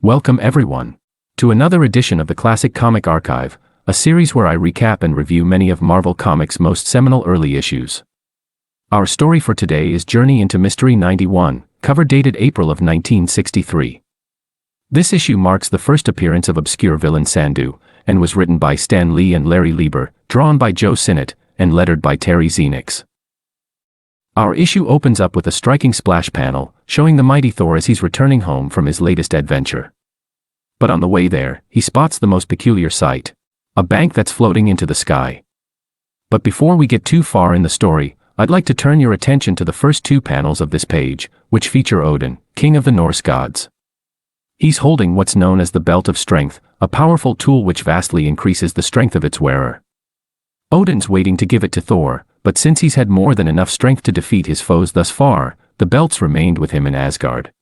Welcome everyone to another edition of the Classic Comic Archive, a series where I recap and review many of Marvel Comics' most seminal early issues. Our story for today is Journey into Mystery 91, cover dated April of 1963. This issue marks the first appearance of obscure villain Sandu, and was written by Stan Lee and Larry Lieber, drawn by Joe Sinnott, and lettered by Terry Zenix. Our issue opens up with a striking splash panel, showing the mighty Thor as he's returning home from his latest adventure. But on the way there, he spots the most peculiar sight: a bank that's floating into the sky. But before we get too far in the story, I'd like to turn your attention to the first two panels of this page, which feature Odin, king of the Norse gods. He's holding what's known as the Belt of Strength, a powerful tool which vastly increases the strength of its wearer. Odin's waiting to give it to Thor, but since he's had more than enough strength to defeat his foes thus far, the belt's remained with him in Asgard.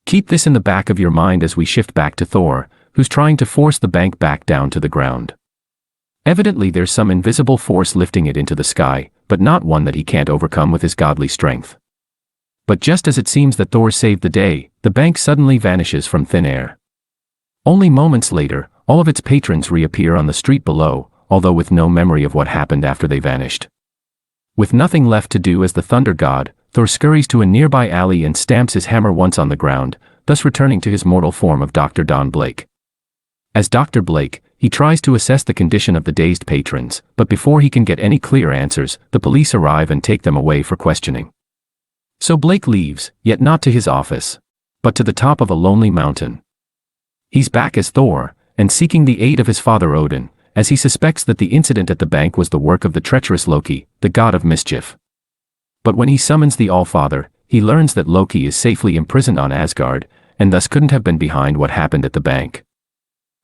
Keep this in the back of your mind as we shift back to Thor, who's trying to force the bank back down to the ground. Evidently there's some invisible force lifting it into the sky, but not one that he can't overcome with his godly strength. But just as it seems that Thor saved the day, the bank suddenly vanishes from thin air. Only moments later, all of its patrons reappear on the street below, although with no memory of what happened after they vanished. With nothing left to do as the Thunder God, Thor scurries to a nearby alley and stamps his hammer once on the ground, thus returning to his mortal form of Dr. Don Blake. As Dr. Blake, he tries to assess the condition of the dazed patrons, but before he can get any clear answers, the police arrive and take them away for questioning. So Blake leaves, yet not to his office, but to the top of a lonely mountain. He's back as Thor, and seeking the aid of his father Odin, as he suspects that the incident at the bank was the work of the treacherous Loki, the god of mischief. But when he summons the All-Father, he learns that Loki is safely imprisoned on Asgard, and thus couldn't have been behind what happened at the bank.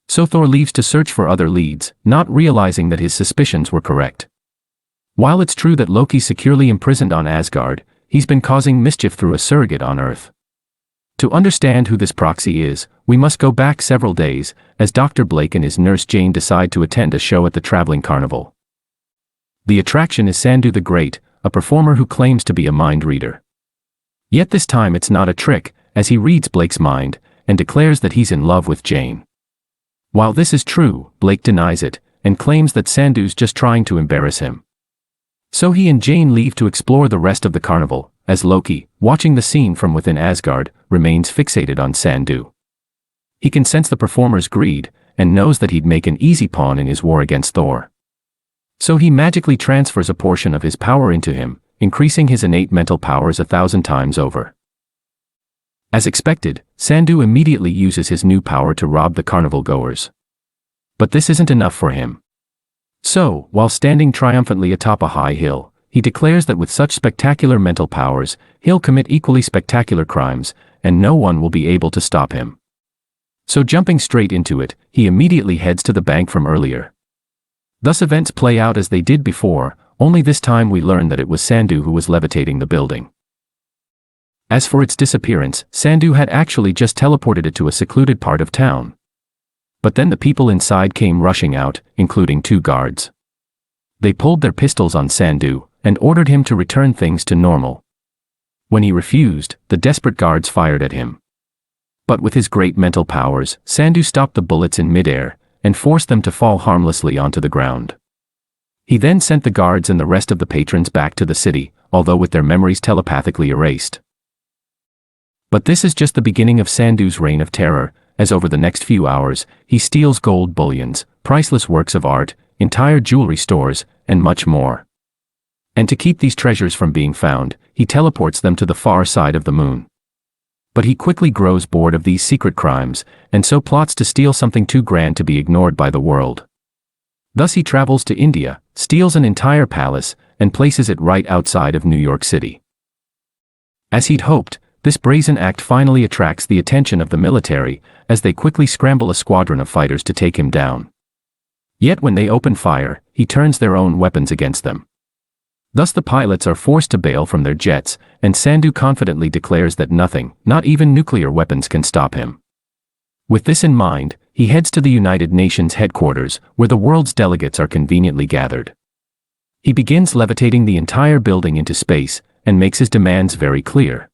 So Thor leaves to search for other leads, not realizing that his suspicions were correct. While it's true that Loki's securely imprisoned on Asgard, he's been causing mischief through a surrogate on Earth. To understand who this proxy is, we must go back several days, as Dr. Blake and his nurse Jane decide to attend a show at the traveling carnival. The attraction is Sandu the Great, a performer who claims to be a mind reader. Yet this time it's not a trick, as he reads Blake's mind, and declares that he's in love with Jane. While this is true, Blake denies it, and claims that Sandu's just trying to embarrass him. So he and Jane leave to explore the rest of the carnival, as Loki, watching the scene from within Asgard, remains fixated on Sandu. He can sense the performer's greed, and knows that he'd make an easy pawn in his war against Thor. So he magically transfers a portion of his power into him, increasing his innate mental powers 1,000 times over. As expected, Sandu immediately uses his new power to rob the carnival goers. But this isn't enough for him. So, while standing triumphantly atop a high hill, he declares that with such spectacular mental powers, he'll commit equally spectacular crimes, and no one will be able to stop him. So jumping straight into it, he immediately heads to the bank from earlier. Thus events play out as they did before, only this time we learn that it was Sandu who was levitating the building. As for its disappearance, Sandu had actually just teleported it to a secluded part of town. But then the people inside came rushing out, including 2 guards. They pulled their pistols on Sandu, and ordered him to return things to normal. When he refused, the desperate guards fired at him. But with his great mental powers, Sandu stopped the bullets in midair, and forced them to fall harmlessly onto the ground. He then sent the guards and the rest of the patrons back to the city, although with their memories telepathically erased. But this is just the beginning of Sandu's reign of terror, as over the next few hours, he steals gold bullions, priceless works of art, entire jewelry stores, and much more. And to keep these treasures from being found, he teleports them to the far side of the moon. But he quickly grows bored of these secret crimes, and so plots to steal something too grand to be ignored by the world. Thus he travels to India, steals an entire palace, and places it right outside of New York City. As he'd hoped, this brazen act finally attracts the attention of the military, as they quickly scramble a squadron of fighters to take him down. Yet when they open fire, he turns their own weapons against them. Thus the pilots are forced to bail from their jets, and Sandu confidently declares that nothing, not even nuclear weapons, can stop him. With this in mind, he heads to the United Nations headquarters, where the world's delegates are conveniently gathered. He begins levitating the entire building into space, and makes his demands very clear.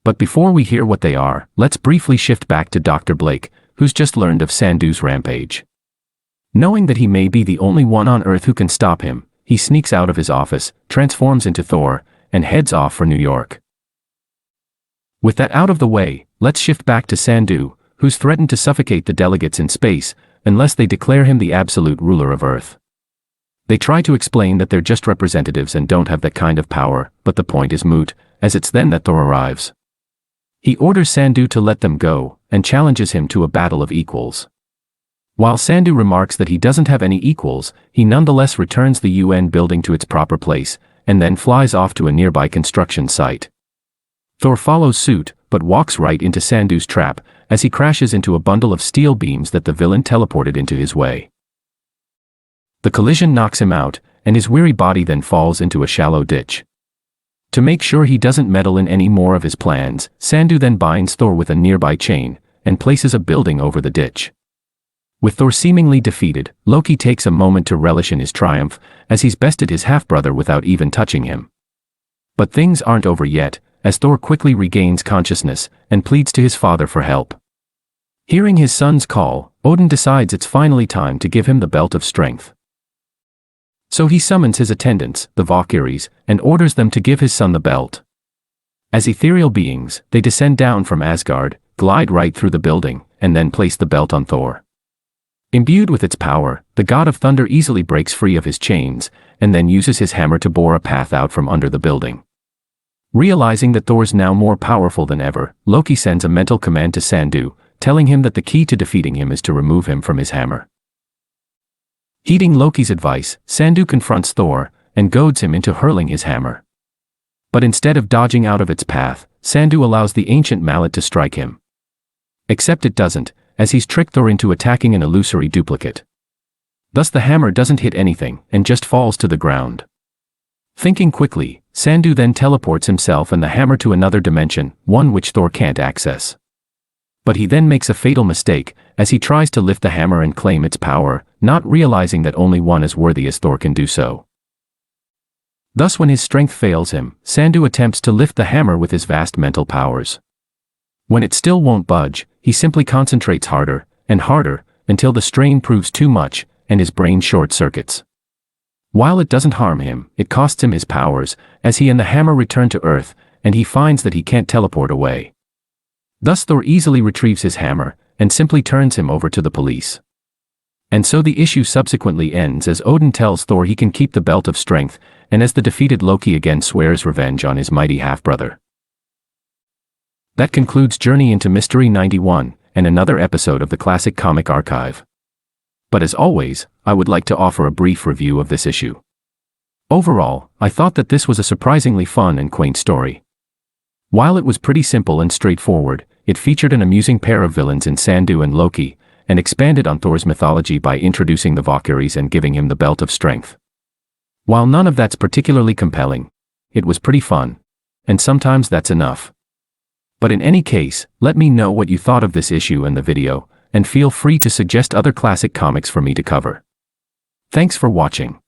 But before we hear what they are, let's briefly shift back to Dr. Blake, who's just learned of Sandu's rampage. Knowing that he may be the only one on Earth who can stop him, he sneaks out of his office, transforms into Thor, and heads off for New York. With that out of the way, let's shift back to Sandu, who's threatened to suffocate the delegates in space, unless they declare him the absolute ruler of Earth. They try to explain that they're just representatives and don't have that kind of power, but the point is moot, as it's then that Thor arrives. He orders Sandu to let them go, and challenges him to a battle of equals. While Sandu remarks that he doesn't have any equals, he nonetheless returns the UN building to its proper place, and then flies off to a nearby construction site. Thor follows suit, but walks right into Sandu's trap, as he crashes into a bundle of steel beams that the villain teleported into his way. The collision knocks him out, and his weary body then falls into a shallow ditch. To make sure he doesn't meddle in any more of his plans, Sandu then binds Thor with a nearby chain, and places a building over the ditch. With Thor seemingly defeated, Loki takes a moment to relish in his triumph, as he's bested his half-brother without even touching him. But things aren't over yet, as Thor quickly regains consciousness, and pleads to his father for help. Hearing his son's call, Odin decides it's finally time to give him the belt of strength. So he summons his attendants, the Valkyries, and orders them to give his son the belt. As ethereal beings, they descend down from Asgard, glide right through the building, and then place the belt on Thor. Imbued with its power, the god of thunder easily breaks free of his chains, and then uses his hammer to bore a path out from under the building. Realizing that Thor's now more powerful than ever, Loki sends a mental command to Sandu, telling him that the key to defeating him is to remove him from his hammer. Heeding Loki's advice, Sandu confronts Thor, and goads him into hurling his hammer. But instead of dodging out of its path, Sandu allows the ancient mallet to strike him. Except it doesn't, as he's tricked Thor into attacking an illusory duplicate. Thus the hammer doesn't hit anything, and just falls to the ground. Thinking quickly, Sandu then teleports himself and the hammer to another dimension, one which Thor can't access. But he then makes a fatal mistake, as he tries to lift the hammer and claim its power, not realizing that only one as worthy as Thor can do so. Thus when his strength fails him, Sandu attempts to lift the hammer with his vast mental powers. When it still won't budge, he simply concentrates harder, and harder, until the strain proves too much, and his brain short-circuits. While it doesn't harm him, it costs him his powers, as he and the hammer return to Earth, and he finds that he can't teleport away. Thus Thor easily retrieves his hammer, and simply turns him over to the police. And so the issue subsequently ends as Odin tells Thor he can keep the belt of strength, and as the defeated Loki again swears revenge on his mighty half-brother. That concludes Journey into Mystery 91, and another episode of the Classic Comic Archive. But as always, I would like to offer a brief review of this issue. Overall, I thought that this was a surprisingly fun and quaint story. While it was pretty simple and straightforward, it featured an amusing pair of villains in Sandu and Loki, and expanded on Thor's mythology by introducing the Valkyries and giving him the belt of strength. While none of that's particularly compelling, it was pretty fun, and sometimes that's enough. But in any case, let me know what you thought of this issue and the video, and feel free to suggest other classic comics for me to cover. Thanks for watching.